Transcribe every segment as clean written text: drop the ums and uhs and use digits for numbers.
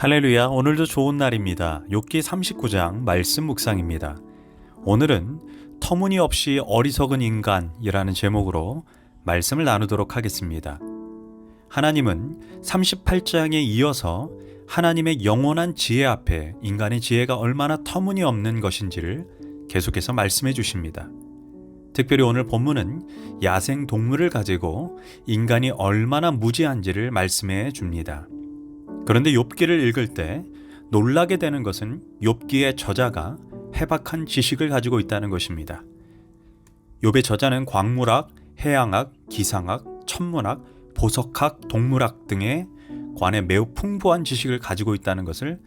할렐루야, 오늘도 좋은 날입니다. 욥기 39장 말씀 묵상입니다. 오늘은 터무니없이 어리석은 인간이라는 제목으로 말씀을 나누도록 하겠습니다. 하나님은 38장에 이어서 하나님의 영원한 지혜 앞에 인간의 지혜가 얼마나 터무니없는 것인지를 계속해서 말씀해 주십니다. 특별히 오늘 본문은 야생 동물을 가지고 인간이 얼마나 무지한지를 말씀해 줍니다. 그런데 욥기를 읽을 때 놀라게 되는 것은 욥기의 저자가 해박한 지식을 가지고 있다는 것입니다. 욥의 저자는 광물학, 해양학, 기상학, 천문학, 보석학, 동물학 등에 관해 매우 풍부한 지식을 가지고 있다는 것을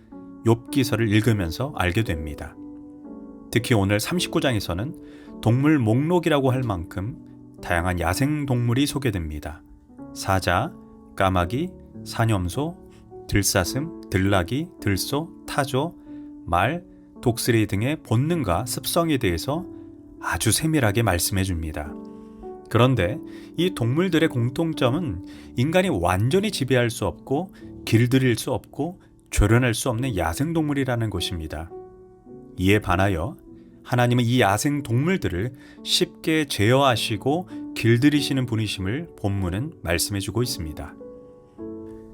욥기서를 읽으면서 알게 됩니다. 특히 오늘 39장에서는 동물 목록이라고 할 만큼 다양한 야생 동물이 소개됩니다. 사자, 까마귀, 사념소, 들사슴, 들나귀, 들소, 타조, 말, 독수리 등의 본능과 습성에 대해서 아주 세밀하게 말씀해 줍니다. 그런데 이 동물들의 공통점은 인간이 완전히 지배할 수 없고 길들일 수 없고 조련할 수 없는 야생동물이라는 것입니다. 이에 반하여 하나님은 이 야생동물들을 쉽게 제어하시고 길들이시는 분이심을 본문은 말씀해 주고 있습니다.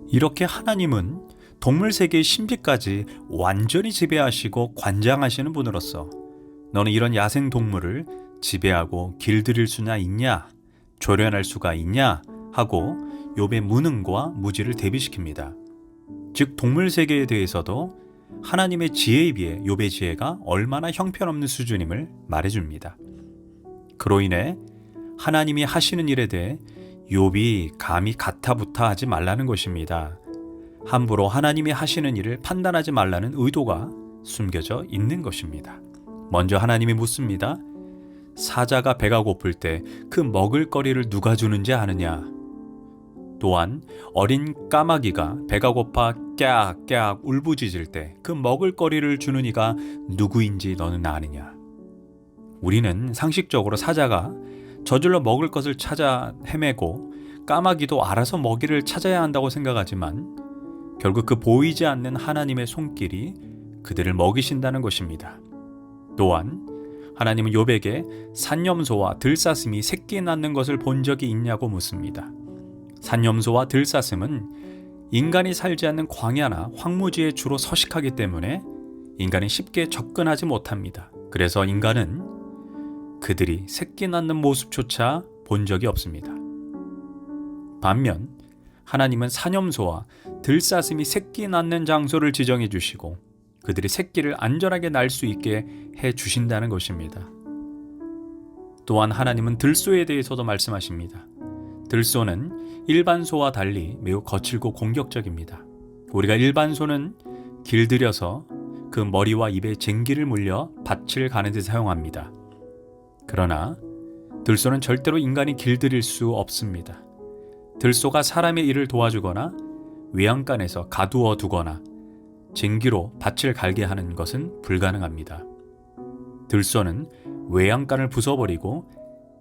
이렇게 하나님은 동물 세계의 신비까지 완전히 지배하시고 관장하시는 분으로서 너는 이런 야생 동물을 지배하고 길들일 수나 있냐, 조련할 수가 있냐 하고 욥의 무능과 무지를 대비시킵니다. 즉 동물 세계에 대해서도 하나님의 지혜에 비해 욥의 지혜가 얼마나 형편없는 수준임을 말해줍니다. 그로 인해 하나님이 하시는 일에 대해 욥이 감히 가타부타 하지 말라는 것입니다. 함부로 하나님이 하시는 일을 판단하지 말라는 의도가 숨겨져 있는 것입니다. 먼저 하나님이 묻습니다. 사자가 배가 고플 때 그 먹을거리를 누가 주는지 아느냐? 또한 어린 까마귀가 배가 고파 깨악깨악 울부짖을 때 그 먹을거리를 주는 이가 누구인지 너는 아느냐? 우리는 상식적으로 사자가 저절로 먹을 것을 찾아 헤매고 까마귀도 알아서 먹이를 찾아야 한다고 생각하지만 결국 그 보이지 않는 하나님의 손길이 그들을 먹이신다는 것입니다. 또한 하나님은 욥에게 산염소와 들사슴이 새끼 낳는 것을 본 적이 있냐고 묻습니다. 산염소와 들사슴은 인간이 살지 않는 광야나 황무지에 주로 서식하기 때문에 인간이 쉽게 접근하지 못합니다. 그래서 인간은 그들이 새끼 낳는 모습조차 본 적이 없습니다. 반면 하나님은 산염소와 들사슴이 새끼 낳는 장소를 지정해 주시고 그들이 새끼를 안전하게 낳을 수 있게 해 주신다는 것입니다. 또한 하나님은 들소에 대해서도 말씀하십니다. 들소는 일반 소와 달리 매우 거칠고 공격적입니다. 우리가 일반 소는 길들여서 그 머리와 입에 쟁기를 물려 밭을 가는 데 사용합니다. 그러나 들소는 절대로 인간이 길들일 수 없습니다. 들소가 사람의 일을 도와주거나 외양간에서 가두어 두거나 쟁기로 밭을 갈게 하는 것은 불가능합니다. 들소는 외양간을 부숴버리고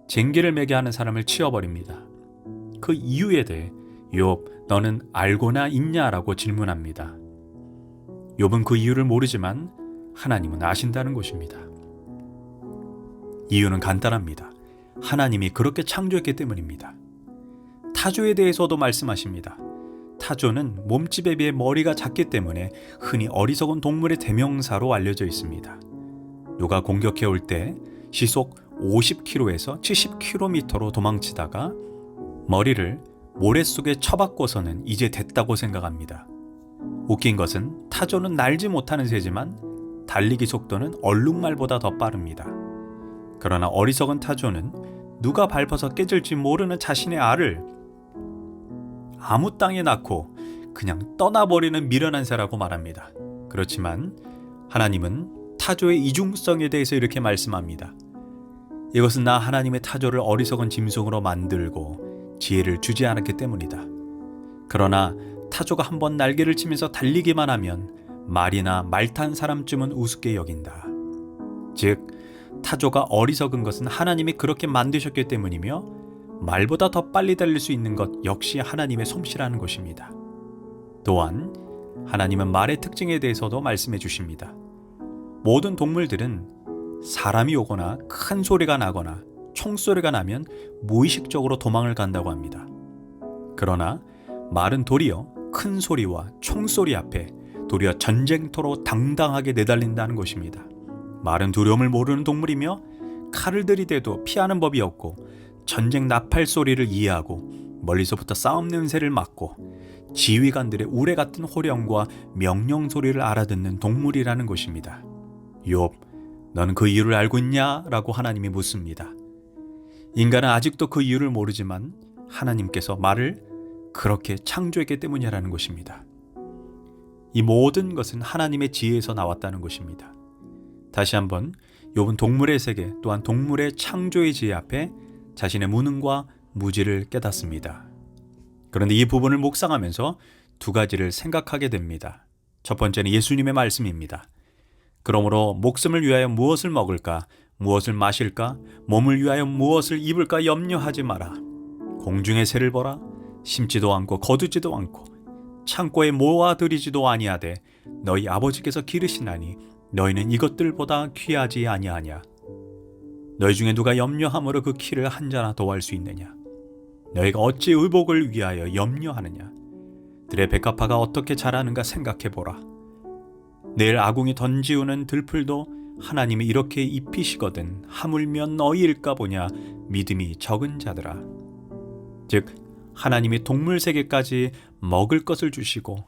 쟁기를 매게 하는 사람을 치워버립니다. 그 이유에 대해 욥 너는 알고나 있냐라고 질문합니다. 욥은 그 이유를 모르지만 하나님은 아신다는 것입니다. 이유는 간단합니다. 하나님이 그렇게 창조했기 때문입니다. 타조에 대해서도 말씀하십니다. 타조는 몸집에 비해 머리가 작기 때문에 흔히 어리석은 동물의 대명사로 알려져 있습니다. 누가 공격해 올 때 시속 50km에서 70km로 도망치다가 머리를 모래 속에 쳐박고서는 이제 됐다고 생각합니다. 웃긴 것은 타조는 날지 못하는 새지만 달리기 속도는 얼룩말보다 더 빠릅니다. 그러나 어리석은 타조는 누가 밟아서 깨질지 모르는 자신의 알을 아무 땅에 낳고 그냥 떠나버리는 미련한 새라고 말합니다. 그렇지만 하나님은 타조의 이중성에 대해서 이렇게 말씀합니다. 이것은 나 하나님의 타조를 어리석은 짐승으로 만들고 지혜를 주지 않았기 때문이다. 그러나 타조가 한번 날개를 치면서 달리기만 하면 말이나 말 탄 사람쯤은 우습게 여긴다. 즉 타조가 어리석은 것은 하나님이 그렇게 만드셨기 때문이며 말보다 더 빨리 달릴 수 있는 것 역시 하나님의 솜씨라는 것입니다. 또한 하나님은 말의 특징에 대해서도 말씀해 주십니다. 모든 동물들은 사람이 오거나 큰 소리가 나거나 총소리가 나면 무의식적으로 도망을 간다고 합니다. 그러나 말은 도리어 큰 소리와 총소리 앞에 도리어 전쟁터로 당당하게 내달린다는 것입니다. 말은 두려움을 모르는 동물이며 칼을 들이대도 피하는 법이 없고 전쟁 나팔 소리를 이해하고 멀리서부터 싸움 냄새를 맡고 지휘관들의 우레 같은 호령과 명령 소리를 알아듣는 동물이라는 것입니다. 욥, 너는 그 이유를 알고 있냐? 라고 하나님이 묻습니다. 인간은 아직도 그 이유를 모르지만 하나님께서 말을 그렇게 창조했기 때문이라는 것입니다. 이 모든 것은 하나님의 지혜에서 나왔다는 것입니다. 다시 한번 욥은 동물의 세계 또한 동물의 창조의 지혜 앞에 자신의 무능과 무지를 깨닫습니다. 그런데 이 부분을 묵상하면서 두 가지를 생각하게 됩니다. 첫 번째는 예수님의 말씀입니다. 그러므로 목숨을 위하여 무엇을 먹을까, 무엇을 마실까, 몸을 위하여 무엇을 입을까 염려하지 마라. 공중의 새를 보라. 심지도 않고 거두지도 않고 창고에 모아들이지도 아니하되 너희 아버지께서 기르시나니 너희는 이것들보다 귀하지 아니하냐. 너희 중에 누가 염려함으로 그 키를 한 자나 더할 수 있느냐. 너희가 어찌 의복을 위하여 염려하느냐. 들의 백합화가 어떻게 자라는가 생각해보라. 내일 아궁이 던지우는 들풀도 하나님이 이렇게 입히시거든 하물며 너희일까 보냐. 믿음이 적은 자들아. 즉 하나님이 동물 세계까지 먹을 것을 주시고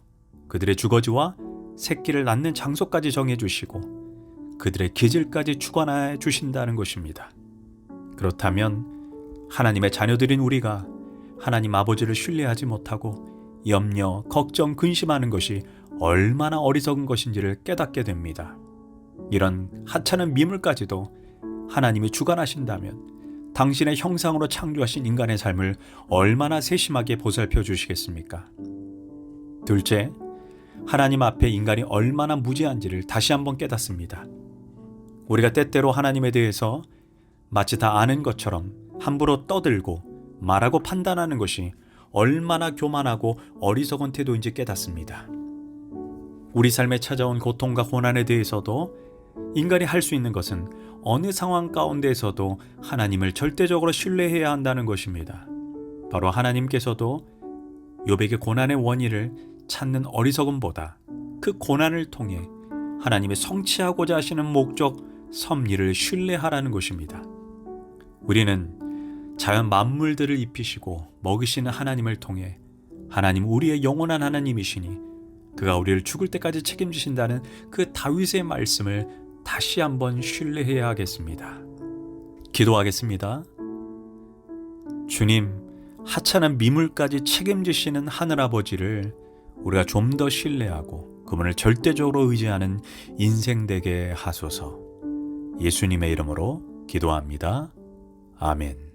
그들의 주거지와 새끼를 낳는 장소까지 정해주시고 그들의 기질까지 주관해 주신다는 것입니다. 그렇다면 하나님의 자녀들인 우리가 하나님 아버지를 신뢰하지 못하고 염려, 걱정, 근심하는 것이 얼마나 어리석은 것인지를 깨닫게 됩니다. 이런 하찮은 미물까지도 하나님이 주관하신다면 당신의 형상으로 창조하신 인간의 삶을 얼마나 세심하게 보살펴 주시겠습니까? 둘째, 하나님 앞에 인간이 얼마나 무지한지를 다시 한번 깨닫습니다. 우리가 때때로 하나님에 대해서 마치 다 아는 것처럼 함부로 떠들고 말하고 판단하는 것이 얼마나 교만하고 어리석은 태도인지 깨닫습니다. 우리 삶에 찾아온 고통과 고난에 대해서도 인간이 할 수 있는 것은 어느 상황 가운데에서도 하나님을 절대적으로 신뢰해야 한다는 것입니다. 바로 하나님께서도 욥에게 고난의 원인을 찾는 어리석음보다 그 고난을 통해 하나님의 성취하고자 하시는 목적, 섭리를 신뢰하라는 것입니다. 우리는 자연 만물들을 입히시고 먹이시는 하나님을 통해 하나님 우리의 영원한 하나님이시니 그가 우리를 죽을 때까지 책임지신다는 그 다윗의 말씀을 다시 한번 신뢰해야 하겠습니다. 기도하겠습니다. 주님, 하찮은 미물까지 책임지시는 하늘아버지를 우리가 좀 더 신뢰하고 그분을 절대적으로 의지하는 인생 되게 하소서. 예수님의 이름으로 기도합니다. 아멘.